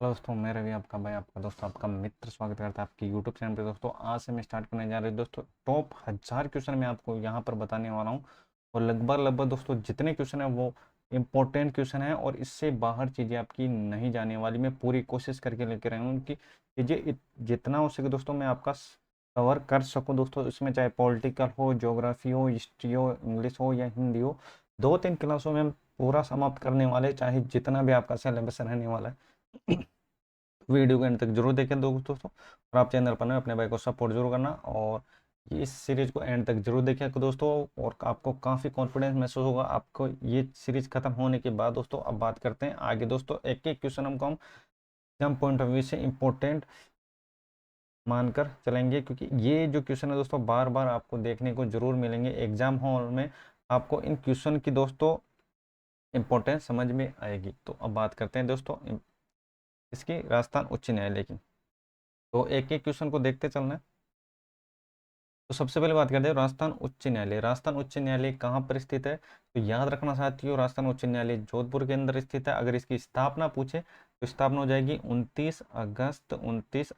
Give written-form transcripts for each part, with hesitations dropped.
Hello दोस्तों, मैं रवि आपका भाई, आपका दोस्त, आपका मित्र स्वागत करता है आपकी यूट्यूब चैनल पे। दोस्तों आज से मैं स्टार्ट करने जा रही हूँ दोस्तों टॉप 1000 क्वेश्चन मैं आपको यहाँ पर बताने वाला हूँ। और लगभग दोस्तों जितने क्वेश्चन है वो इम्पोर्टेंट क्वेश्चन है और इससे बाहर चीज़ें आपकी नहीं जाने वाली। मैं पूरी कोशिश करके लेकर आया हूँ कि चीज़ें जितना हो सके दोस्तों मैं आपका कवर कर सकूँ दोस्तों। इसमें चाहे पॉलिटिकल हो, ज्योग्राफी हो, हिस्ट्री हो, इंग्लिश हो या हिंदी हो, 2-3 क्लासों में हम पूरा समाप्त करने वाले, चाहे जितना भी आपका सिलेबस रहने वाला है। वीडियो को एंड तक जरूर देखें दोस्तों। और आप चैनल पर नए अपने भाई को सपोर्ट जरूर करना और इस सीरीज को एंड तक जरूर देखें दोस्तों। और आपको काफ़ी कॉन्फिडेंस महसूस होगा आपको ये सीरीज खत्म होने के बाद दोस्तों। अब बात करते हैं आगे दोस्तों। एक एक क्वेश्चन हम एग्जाम पॉइंट ऑफ व्यू से इम्पोर्टेंट मानकर चलेंगे, क्योंकि ये जो क्वेश्चन है दोस्तों बार बार आपको देखने को जरूर मिलेंगे एग्जाम हॉल में। आपको इन क्वेश्चन की दोस्तों इम्पोर्टेंस समझ में आएगी। तो अब बात करते हैं दोस्तों इसकी राजस्थान उच्च न्यायालय की। तो एक एक क्वेश्चन को देखते चलना है। तो सबसे पहले बात करते हैं राजस्थान उच्च न्यायालय। राजस्थान उच्च न्यायालय कहाँ पर स्थित है? तो याद रखना साथियों, राजस्थान उच्च न्यायालय जोधपुर के अंदर स्थित है। अगर इसकी स्थापना पूछे तो स्थापना हो जाएगी 29 अगस्त 1949।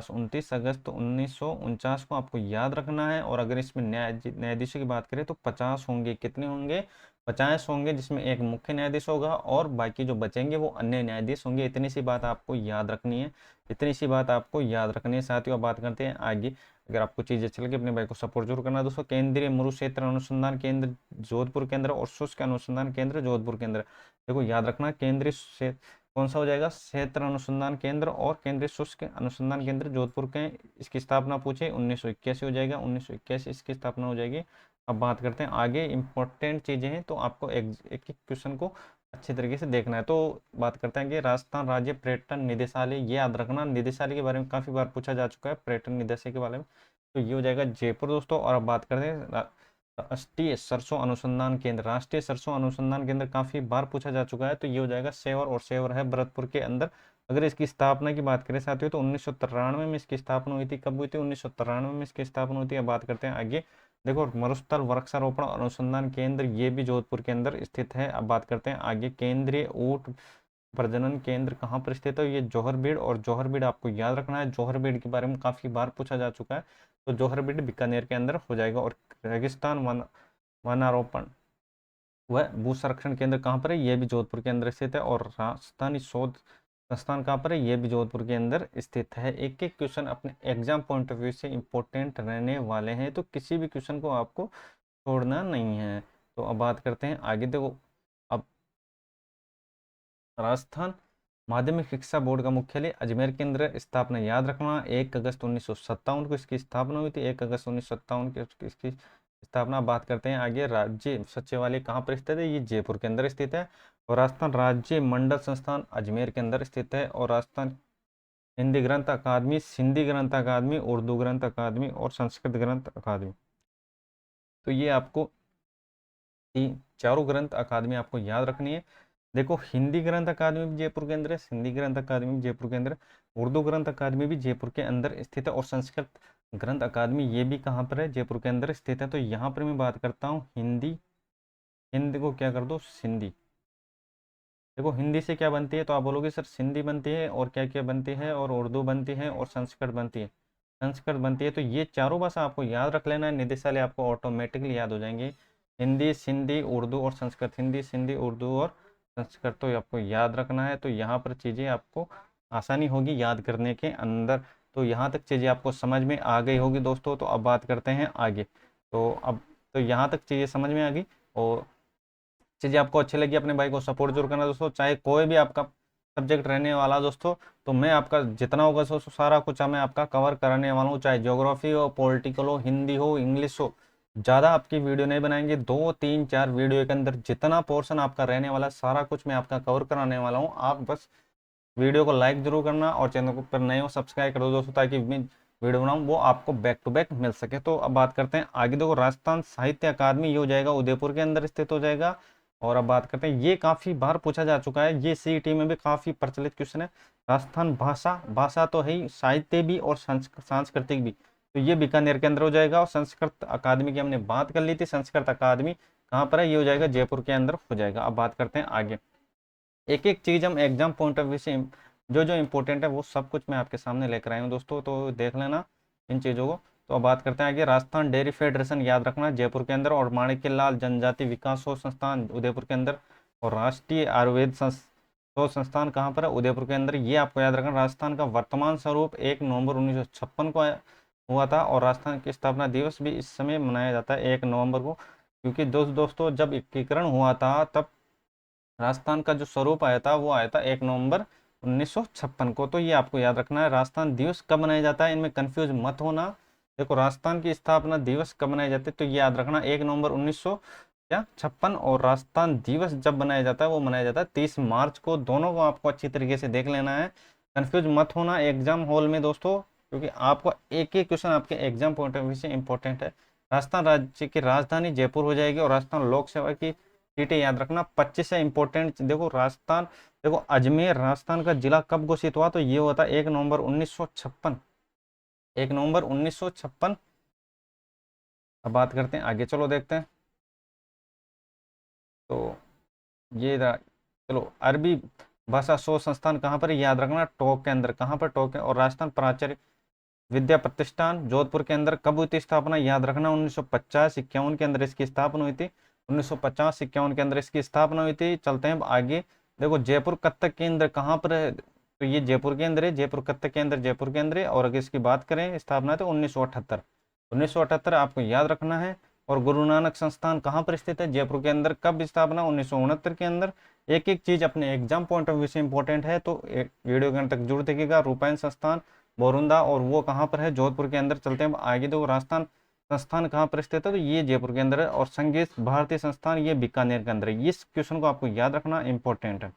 29 अगस्त 1949 को आपको याद रखना है। और अगर इसमें न्यायाधीशों की बात करें तो 50 होंगे। कितने होंगे? 50 होंगे, जिसमें एक मुख्य न्यायाधीश होगा और बाकी जो बचेंगे वो अन्य न्यायाधीश होंगे। इतनी सी बात आपको याद रखनी है, इतनी सी बात आपको याद रखनी है साथियों। बात करते हैं आगे। अगर आपको चीज़ अच्छी लगे अपने भाई को सपोर्ट जरूर करना दोस्तों। केंद्रीय मरुक्षेत्र अनुसंधान केंद्र जोधपुर केंद्र और शुष्क अनुसंधान केंद्र जोधपुर केंद्र। देखो याद रखना, केंद्रीय कौन सा हो जाएगा? क्षेत्र अनुसंधान केंद्र और केंद्रीय शुष्क अनुसंधान केंद्र जोधपुर के। इसकी स्थापना पूछे 1981 हो जाएगा, 1981 इसकी स्थापना हो जाएगी। अब बात करते हैं आगे। इंपॉर्टेंट चीजें हैं तो आपको एक एक क्वेश्चन को अच्छे तरीके से देखना है। तो बात करते हैं कि राजस्थान राज्य पर्यटन निदेशालय, ये याद रखना, निदेशालय के बारे में काफी बार पूछा जा चुका है, पर्यटन निदेशालय के बारे में। तो ये हो जाएगा जयपुर दोस्तों। और अब बात करते हैं राष्ट्रीय सरसों अनुसंधान केंद्र। राष्ट्रीय सरसों अनुसंधान केंद्र काफी बार पूछा जा चुका है, तो ये हो जाएगा सेवर। और सेवर है भरतपुर के अंदर। अगर इसकी स्थापना की बात करें साथियों तो 1993 में इसकी स्थापना हुई थी। कब हुई थी? 1993 में इसकी स्थापना हुई थी। अब बात करते हैं आगे। देखो मरुस्थल वृक्षारोपण अनुसंधान केंद्र, ये भी जोधपुर के अंदर स्थित है। अब बात करते हैं आगे। केंद्रीय ऊंट प्रजनन केंद्र कहाँ पर स्थित है? ये जौहरबीड़। और जौहरबीड़ आपको याद रखना है, जौहरबीड़ के बारे में काफी बार पूछा जा चुका है। तो जौहरबीड़ बीकानेर के अंदर हो जाएगा। और रेगिस्तान वनारोपण वह भू संरक्षण केंद्र कहाँ पर है? ये भी जोधपुर के अंदर स्थित है। और राजस्थानी शोध संस्थान कहाँ पर है? ये भी जोधपुर के अंदर स्थित है। एक एक क्वेश्चन अपने एग्जाम पॉइंट ऑफ व्यू से इंपॉर्टेंट रहने वाले हैं, तो किसी भी क्वेश्चन को आपको छोड़ना नहीं है। तो अब बात करते हैं आगे। देखो अब राजस्थान माध्यमिक शिक्षा बोर्ड का मुख्यालय अजमेर के अंदर। स्थापना याद रखना, 1 अगस्त 1957 को इसकी स्थापना हुई थी। 1 अगस्त 1957 की इसकी स्थापना। बात करते हैं आगे। राज्य सचिवालय कहाँ पर स्थित है? ये जयपुर के अंदर स्थित है। और राजस्थान राज्य मंडल संस्थान अजमेर के अंदर स्थित है। और राजस्थान हिंदी ग्रंथ अकादमी, सिंधी ग्रंथ अकादमी, उर्दू ग्रंथ अकादमी और संस्कृत ग्रंथ अकादमी, तो ये आपको चारों ग्रंथ अकादमी आपको याद रखनी है। देखो हिंदी ग्रंथ अकादमी भी जयपुर के अंदर है, सिंधी ग्रंथ अकादमी भी जयपुर के अंदर है, उर्दू ग्रंथ अकादमी भी जयपुर के अंदर स्थित है और संस्कृत ग्रंथ अकादमी ये भी कहाँ पर है? जयपुर के अंदर स्थित है। तो यहाँ पर मैं बात करता हूँ हिंदी। हिंदी को क्या कर दो? सिंधी। देखो हिंदी से क्या बनती है? तो आप बोलोगे सर सिंधी बनती है और क्या क्या बनती है? और उर्दू बनती है और संस्कृत बनती है। संस्कृत बनती है। तो ये चारों भाषा आपको याद रख लेना है, निदेशालय आपको ऑटोमेटिकली याद हो जाएंगे। हिंदी, सिंधी, उर्दू और संस्कृत। हिंदी, सिंधी, उर्दू और संस्कृत, तो आपको याद रखना है। तो यहाँ पर चीज़ें आपको आसानी होगी याद करने के अंदर। तो यहाँ तक चीज़ें आपको समझ में आ गई होगी दोस्तों। तो अब बात करते हैं आगे। तो अब तो यहाँ तक चीज़ें समझ में आ गई और चीज़ें आपको अच्छी लगी अपने भाई को सपोर्ट जरूर करना दोस्तों। चाहे कोई भी आपका सब्जेक्ट रहने वाला दोस्तों, तो मैं आपका जितना होगा दोस्तों सारा कुछ मैं आपका कवर कराने वाला हूँ। चाहे ज्योग्राफी हो, पॉलिटिकल हो, हिंदी हो, इंग्लिश हो, ज़्यादा आपकी वीडियो नहीं बनाएंगे। 2-3-4 वीडियो के अंदर जितना पोर्शन आपका रहने वाला है सारा कुछ मैं आपका कवर कराने वाला हूँ। आप बस वीडियो को लाइक जरूर करना और चैनल को पर नए हो सब्सक्राइब कर दो दोस्तों, ताकि मैं वीडियो बनाऊँ वो आपको बैक टू बैक मिल सके। तो अब बात करते हैं आगे। देखो राजस्थान साहित्य अकादमी ये हो जाएगा, उदयपुर के अंदर स्थित हो जाएगा। और अब बात करते हैं, ये काफी बार पूछा जा चुका है, ये सीईटी में भी काफी प्रचलित क्वेश्चन है। राजस्थान भाषा, भाषा तो है ही, साहित्य भी और सांस्कृतिक भी, तो ये बीकानेर के अंदर हो जाएगा। और संस्कृत अकादमी की हमने बात कर ली थी, संस्कृत अकादमी कहाँ पर है? ये हो जाएगा जयपुर के अंदर हो जाएगा। अब बात करते हैं आगे। एक एक चीज़ हम एग्जाम पॉइंट ऑफ व्यू से जो जो इम्पोर्टेंट है वो सब कुछ मैं आपके सामने लेकर आया हूँ दोस्तों, तो देख लेना इन चीज़ों को। तो अब बात करते हैं आगे, राजस्थान डेयरी फेडरेशन याद रखना जयपुर के अंदर, और माणिक्य लाल जनजाति विकास शोध संस्थान उदयपुर के अंदर, और राष्ट्रीय आयुर्वेद शोध संस्थान कहाँ पर है, उदयपुर के अंदर। ये आपको याद रखना। राजस्थान का वर्तमान स्वरूप 1 नवंबर 1956 को हुआ था, और राजस्थान की स्थापना दिवस भी इस समय मनाया जाता है 1 नवंबर को, क्योंकि दोस्तों जब एकीकरण हुआ था तब राजस्थान का जो स्वरूप आया था वो आया था 1 नवंबर 1956 को। तो ये आपको याद रखना है। राजस्थान दिवस कब मनाया जाता है, इनमें कंफ्यूज मत होना। देखो, राजस्थान की स्थापना दिवस कब मनाए जाते हैं, तो ये याद रखना 1 नवंबर 1956, और राजस्थान दिवस जब मनाया जाता है वो मनाया जाता है 30 मार्च को। दोनों को आपको अच्छी तरीके से देख लेना है, कंफ्यूज मत होना एग्जाम हॉल में दोस्तों, क्योंकि आपको एक एक क्वेश्चन आपके एग्जाम पॉइंट ऑफ व्यू से इंपॉर्टेंट है। राजस्थान राज्य की राजधानी जयपुर हो जाएगी, और राजस्थान लोक सेवा की सीटें याद रखना 25 है इंपॉर्टेंट। देखो राजस्थान, देखो अजमेर राजस्थान का जिला कब घोषित हुआ, तो ये हुआ था 1 नवंबर 1956, 1 नवंबर 1956। अब बात करते हैं आगे, चलो देखते हैं। तो ये चलो, अरबी भाषा शोध संस्थान कहाँ पर है? याद रखना टोंक के अंदर। कहाँ पर? टोंक है। और राजस्थान प्राचार्य विद्या प्रतिष्ठान जोधपुर के अंदर कब हुई थी स्थापना? याद रखना 1950-51 के अंदर इसकी स्थापना हुई थी। 1950-51 के अंदर इसकी स्थापना हुई थी। चलते हैं अब आगे। देखो, जयपुर कत्थक केंद्र कहाँ पर है, तो ये जयपुर के अंदर है। जयपुर कत्थक केंद्र जयपुर के अंदर है। और अगर इसकी बात करें स्थापना, तो 1978, 1978 आपको याद रखना है। और गुरु नानक संस्थान कहाँ पर स्थित है? जयपुर के अंदर। कब स्थापना? 1969 के अंदर। एक एक चीज अपने एग्जाम पॉइंट ऑफ व्यू से इंपॉर्टेंट है, तो वीडियो के अंत तक जरूर देखिएगा। रूपायन संस्थान बोरुंदा, और वो कहाँ पर है? जोधपुर के अंदर। चलते हैं आगे। तो राजस्थान संस्थान कहाँ पर स्थित है, तो ये जयपुर के अंदर है। और संगीत भारतीय संस्थान ये बीकानेर के अंदर है। इस क्वेश्चन को आपको याद रखना इंपॉर्टेंट है।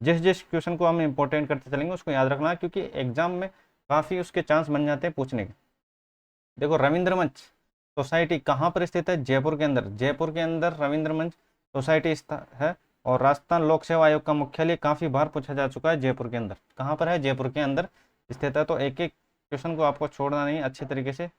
जिस जिस क्वेश्चन को हम इंपॉर्टेंट करते चलेंगे उसको याद रखना, क्योंकि एग्जाम में काफी उसके चांस बन जाते हैं पूछने के। देखो, रविंद्र मंच सोसाइटी कहाँ पर स्थित है? जयपुर के अंदर। जयपुर के अंदर रविंद्र मंच सोसाइटी है। और राजस्थान लोक सेवा आयोग का मुख्यालय काफी बार पूछा जा चुका है, जयपुर के अंदर। कहाँ पर है? जयपुर के अंदर स्थित है। तो एक एक क्वेश्चन को आपको छोड़ना नहीं, अच्छी तरीके से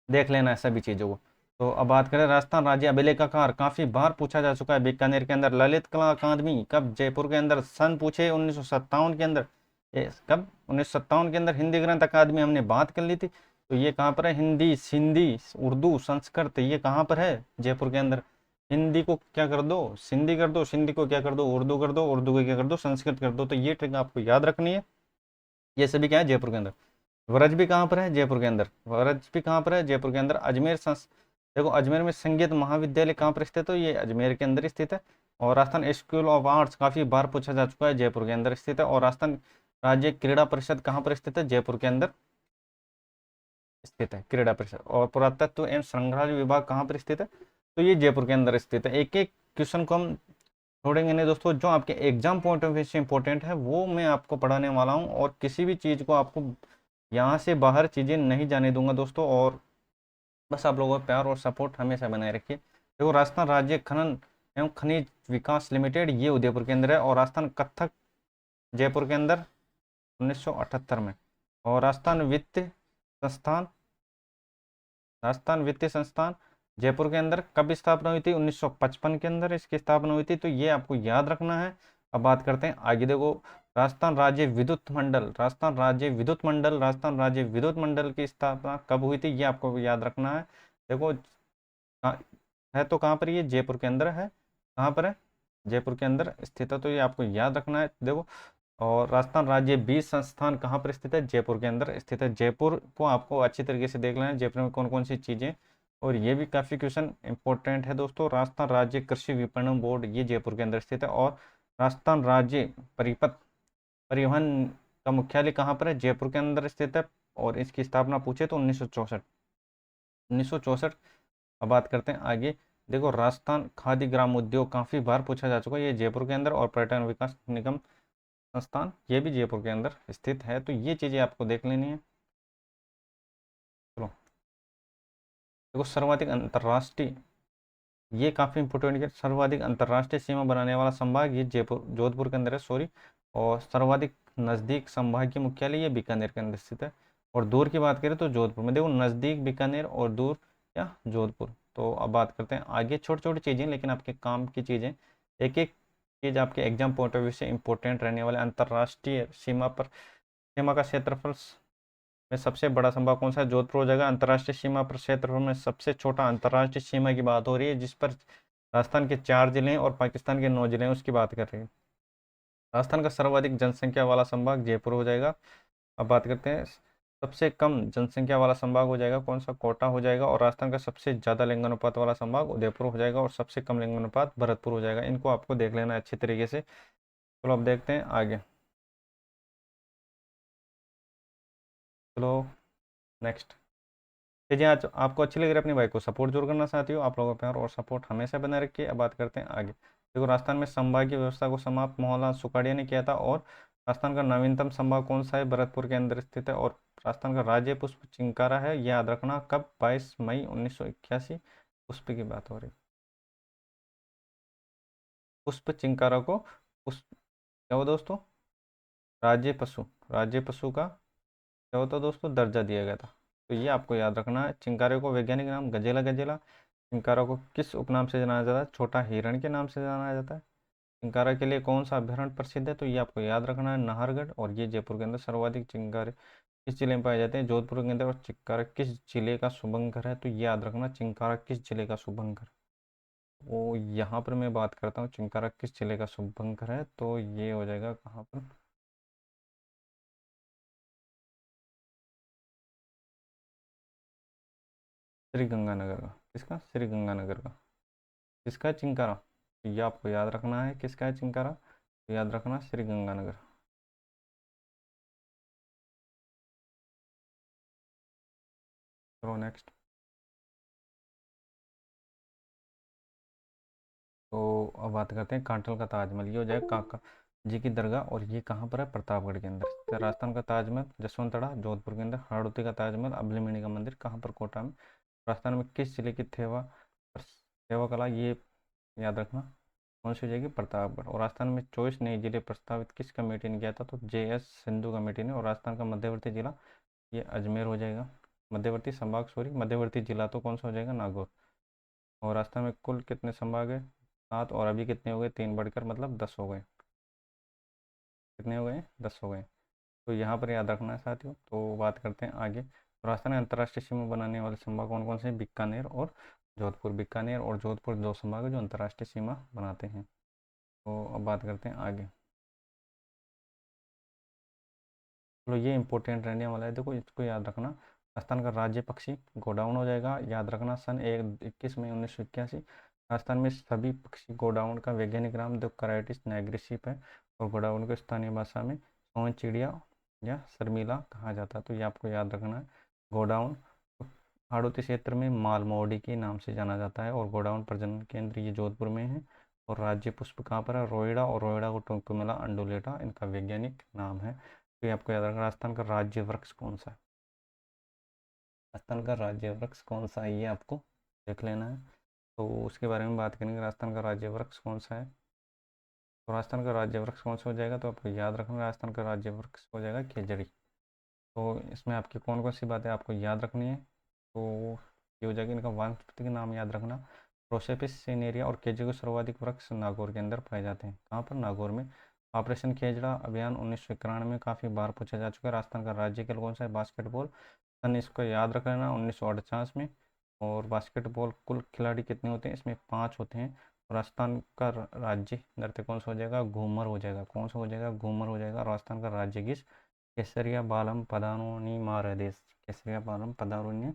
देख लेना है सभी चीजों को। तो अब बात करें, राजस्थान राज्य अभिलेखागार काफी बार पूछा जा चुका है, बीकानेर के अंदर। ललित कला अकादमी कब? जयपुर के अंदर। सन पूछे 1957 के अंदर। ये कब? 1957 के अंदर। हिंदी ग्रंथ अकादमी हमने बात कर ली थी, तो ये कहाँ पर है? हिंदी, सिंधी, उर्दू, संस्कृत, ये कहाँ पर है? जयपुर के अंदर। हिंदी को क्या कर दो? सिंधी कर दो, सिंधी को क्या कर दो? उर्दू कर दो, उर्दू को क्या कर दो? संस्कृत कर दो। तो ये ट्रिक आपको याद रखनी है। ये सभी क्या है? जयपुर के अंदर। वरज भी कहाँ पर है? जयपुर के अंदर। वरज भी कहाँ पर है? जयपुर के अंदर। अजमेर देखो, अजमेर में संगीत महाविद्यालय कहाँ पर स्थित है? तो ये अजमेर के अंदर स्थित है। और राजस्थान स्कूल ऑफ आर्ट्स काफी बार पूछा जा चुका है, जयपुर के अंदर स्थित है। और राजस्थान राज्य क्रीड़ा परिषद कहाँ पर स्थित है? जयपुर के अंदर स्थित है क्रीड़ा परिषद। और पुरातत्व एवं संग्रहालय विभाग कहाँ पर स्थित है? तो ये जयपुर के अंदर स्थित है। एक एक क्वेश्चन को हम छोड़ेंगे नहीं दोस्तों, जो आपके एग्जाम पॉइंट ऑफ व्यू से इंपॉर्टेंट है वो मैं आपको पढ़ाने वाला हूँ, और किसी भी चीज़ को आपको यहाँ से बाहर चीज़ें नहीं जाने दूंगा दोस्तों। और बस आप लोगों का प्यार और सपोर्ट हमेशा बनाए रखिए। देखो, राजस्थान राज्य खनन एवं खनिज विकास लिमिटेड ये उदयपुर के अंदर है। और राजस्थान कत्थक जयपुर के अंदर 1978 में। और राजस्थान वित्तीय संस्थान जयपुर के अंदर कब स्थापना हुई थी? 1955 के अंदर इसकी स्थापना हुई थी। तो ये आपको याद रखना है। अब बात करते हैं आगे। देखो, राजस्थान राज्य विद्युत मंडल, राजस्थान राज्य विद्युत मंडल की स्थापना कब हुई थी? ये आपको याद रखना है। देखो, है तो कहाँ पर? ये जयपुर के अंदर है। कहाँ पर है? जयपुर के अंदर स्थित है। तो ये आपको याद रखना है। देखो, और राजस्थान राज्य बीज संस्थान कहाँ पर स्थित है? जयपुर के अंदर स्थित है। जयपुर को आपको अच्छी तरीके से देख लेना है, जयपुर में कौन कौन सी चीज़ें। और ये भी काफ़ी क्वेश्चन इंपॉर्टेंट है दोस्तों। राजस्थान राज्य कृषि विपणन बोर्ड ये जयपुर के अंदर स्थित है। और राजस्थान राज्य परिवहन का मुख्यालय कहाँ पर है? जयपुर के अंदर स्थित है। और इसकी स्थापना पूछे तो 1964, 1964। अब बात करते हैं आगे। देखो, राजस्थान खादी ग्राम उद्योग काफ़ी बार पूछा जा चुका है, ये जयपुर के अंदर। और पर्यटन विकास निगम संस्थान ये भी जयपुर के अंदर स्थित है। तो ये चीज़ें आपको देख लेनी है। चलो, देखो, सर्वाधिक अंतर्राष्ट्रीय, ये काफ़ी इंपॉर्टेंट है। सर्वाधिक अंतर्राष्ट्रीय सीमा बनाने वाला संभाग ये जयपुर जोधपुर के अंदर है, सॉरी। और सर्वाधिक नज़दीक संभाग की मुख्यालय ये बीकानेर के अंदर स्थित है। और दूर की बात करें तो जोधपुर में। देखो, नज़दीक बीकानेर और दूर क्या? जोधपुर। तो अब बात करते हैं आगे, छोटी छोटी चीज़ें लेकिन आपके काम की चीज़ें, एक एक चीज़ आपके एग्जाम पॉइंट ऑफ व्यू से इंपॉर्टेंट रहने वाले। अंतर्राष्ट्रीय सीमा का क्षेत्रफल में सबसे बड़ा संभाग कौन सा है? जोधपुर हो जाएगा। अंतर्राष्ट्रीय सीमा पर क्षेत्रफल में सबसे छोटा अंतर्राष्ट्रीय सीमा की बात हो रही है, जिस पर राजस्थान के 4 जिले हैं और पाकिस्तान के 9 जिले हैं, उसकी बात कर रही है। राजस्थान का सर्वाधिक जनसंख्या वाला संभाग जयपुर हो जाएगा। अब बात करते हैं सबसे कम जनसंख्या वाला संभाग हो जाएगा कौन सा? कोटा हो जाएगा। और राजस्थान का सबसे ज्यादा लिंगानुपात वाला संभाग उदयपुर हो जाएगा। और सबसे कम लिंगानुपात भरतपुर हो जाएगा। इनको आपको देख लेना है अच्छी तरीके से। चलो अब देखते हैं आगे। चलो नेक्स्ट चीजें आज आपको अच्छी लग रही है, अपने भाई को सपोर्ट जरूर करना चाहती हो। आप लोगों का प्यार और सपोर्ट हमेशा बना रखिए। अब बात करते हैं आगे। देखो, राजस्थान में संभागीय व्यवस्था को समाप्त मोहनलाल सुखाड़िया ने किया था। और राजस्थान का नवीनतम संभाग कौन सा है? भरतपुर के अंदर स्थित है। और राजस्थान का राज्य पुष्प चिंकारा है। याद रखना कब? 22 मई 1981 पुष्प की बात हो रही। पुष्प चिंकारा को पुष्प क्या हो दोस्तों? राज्य पशु का क्या होता है दोस्तों? दर्जा दिया गया था। तो ये आपको याद रखना है। चिंकारे को वैज्ञानिक नाम गजेला गजेला। चिंकारा को किस उपनाम से जाना जाता है? छोटा हिरण के नाम से जाना जाता है। चिंकारा के लिए कौन सा अभ्यारण्य प्रसिद्ध है? तो ये आपको याद रखना है, नाहरगढ़। और ये जयपुर के अंदर सर्वाधिक चिंकारे किस जिले में पाए जाते हैं? जोधपुर के अंदर। और चिंकारा किस जिले का शुभंकर है? तो ये याद रखना, चिंकारा किस जिले का शुभंकर। वो यहाँ पर मैं बात करता हूँ चिंकारा किस जिले का शुभंकर है, तो ये हो जाएगा कहाँ पर? श्री गंगानगर का। किसका? श्री गंगानगर का। किसका है? चिंकारा। तो ये आपको याद रखना है, किसका है चिंकारा? तो याद रखना श्री गंगानगर। चलो नेक्स्ट। तो अब बात करते हैं कांटल का ताजमहल। ये हो जाएगा काका जी की दरगाह। और ये कहाँ पर है? प्रतापगढ़ के अंदर। तो राजस्थान का ताजमहल जसवंतड़ा जोधपुर के अंदर। हाड़ौती का ताजमहल अबलीमणि का मंदिर कहाँ पर? कोटा में। राजस्थान में किस जिले की थेवा कला? ये याद रखना कौन सी हो जाएगी? प्रतापगढ़। और राजस्थान में 24 नए जिले प्रस्तावित किस कमेटी ने किया था? तो JS सिंधु कमेटी ने। और राजस्थान का मध्यवर्ती जिला ये अजमेर हो जाएगा। मध्यवर्ती संभाग, सॉरी, मध्यवर्ती जिला तो कौन सा हो जाएगा? नागौर। और राजस्थान में कुल कितने संभाग है? 7। और अभी कितने हो गए? 3 बढ़कर मतलब 10 हो गए। कितने हो गए? 10 हो गए। तो यहाँ पर याद रखना है साथियों। तो बात करते हैं आगे। तो राजस्थान में अंतर्राष्ट्रीय सीमा बनाने वाले संभाग कौन कौन से हैं? बीकानेर और जोधपुर। बीकानेर और जोधपुर 2 संभाग है जो अंतर्राष्ट्रीय सीमा बनाते हैं। तो अब बात करते हैं आगे। चलो ये इंपॉर्टेंट रहने वाला है, देखो इसको याद रखना। राजस्थान का राज्य पक्षी गोडाउन हो जाएगा। याद रखना सन 21 मई 1981। राजस्थान में सभी पक्षी गोडाउन का वैज्ञानिक नाम द कराइटिस नाइग्रिसिप है। और गोडाउन को स्थानीय भाषा में सोन चिड़िया या शर्मिला कहा जाता है। तो ये आपको याद रखना है। गोडाउन हाड़ौती क्षेत्र में मालमोडी के नाम से जाना जाता है। और गोडाउन प्रजनन केंद्र ये जोधपुर में है। और राज्य पुष्प कहाँ पर है? रोइडा। और रोइडा को टोंकुमिला अंडुलेटा इनका वैज्ञानिक नाम है। तो ये आपको याद रखना। राजस्थान का राज्य वृक्ष कौन सा है? राजस्थान का राज्य वृक्ष कौन सा है ये आपको देख लेना है। तो उसके बारे में बात करेंगे। राजस्थान का राज्य वृक्ष कौन सा है? तो राजस्थान का राज्य वृक्ष कौन सा हो जाएगा? तो आपको याद रखना, राजस्थान का राज्य वृक्ष हो जाएगा खेजड़ी। तो इसमें आपकी कौन कौन सी बातें आपको याद रखनी है? तो ये हो जाएगी, इनका वानस्पतिक नाम याद रखना, प्रोसेपिस सीनेरिया। और केजे के सर्वाधिक वृक्ष नागौर के अंदर पाए जाते हैं। कहाँ पर? नागौर में। ऑपरेशन खेजड़ा अभियान 1991 में काफ़ी बार पूछा जा चुका है। राजस्थान का राज्य खेल कौन सा है? बास्केटबॉल। सन इसको याद रख लेना 1948 में। और बास्केटबॉल कुल खिलाड़ी कितने होते हैं? इसमें 5 होते हैं। और राजस्थान का राज्य नृत्य कौन सा हो जाएगा? घूमर हो जाएगा। कौन सा हो जाएगा? घूमर हो जाएगा। राजस्थान का राज्य गीत केसरिया बालम पदारोनी मारदेश। केसरिया बालम पदारोनी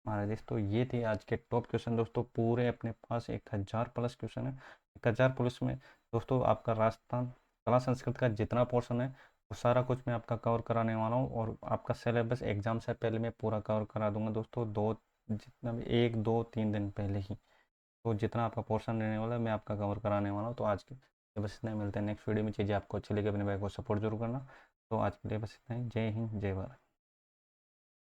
महाराज। तो ये थे आज के टॉप क्वेश्चन दोस्तों। पूरे अपने पास 1000 प्लस क्वेश्चन है। 1000 प्लस में दोस्तों आपका राजस्थान कला संस्कृत का जितना पोर्शन है वो सारा कुछ मैं आपका कवर कराने वाला हूँ। और आपका सिलेबस एग्जाम से पहले मैं पूरा कवर करा दूंगा दोस्तों। दो जितना भी 1 2 3 दिन पहले ही। तो जितना आपका पोर्शन रहने वाला है मैं आपका कवर कराने वाला हूँ। तो आज के लिए बस इतना ही। मिलते हैं नेक्स्ट वीडियो में। चीज़ें आपको अच्छी लगी अपने भाई को सपोर्ट जरूर करना। तो आज के लिए बस इतना ही। जय हिंद, जय भारत।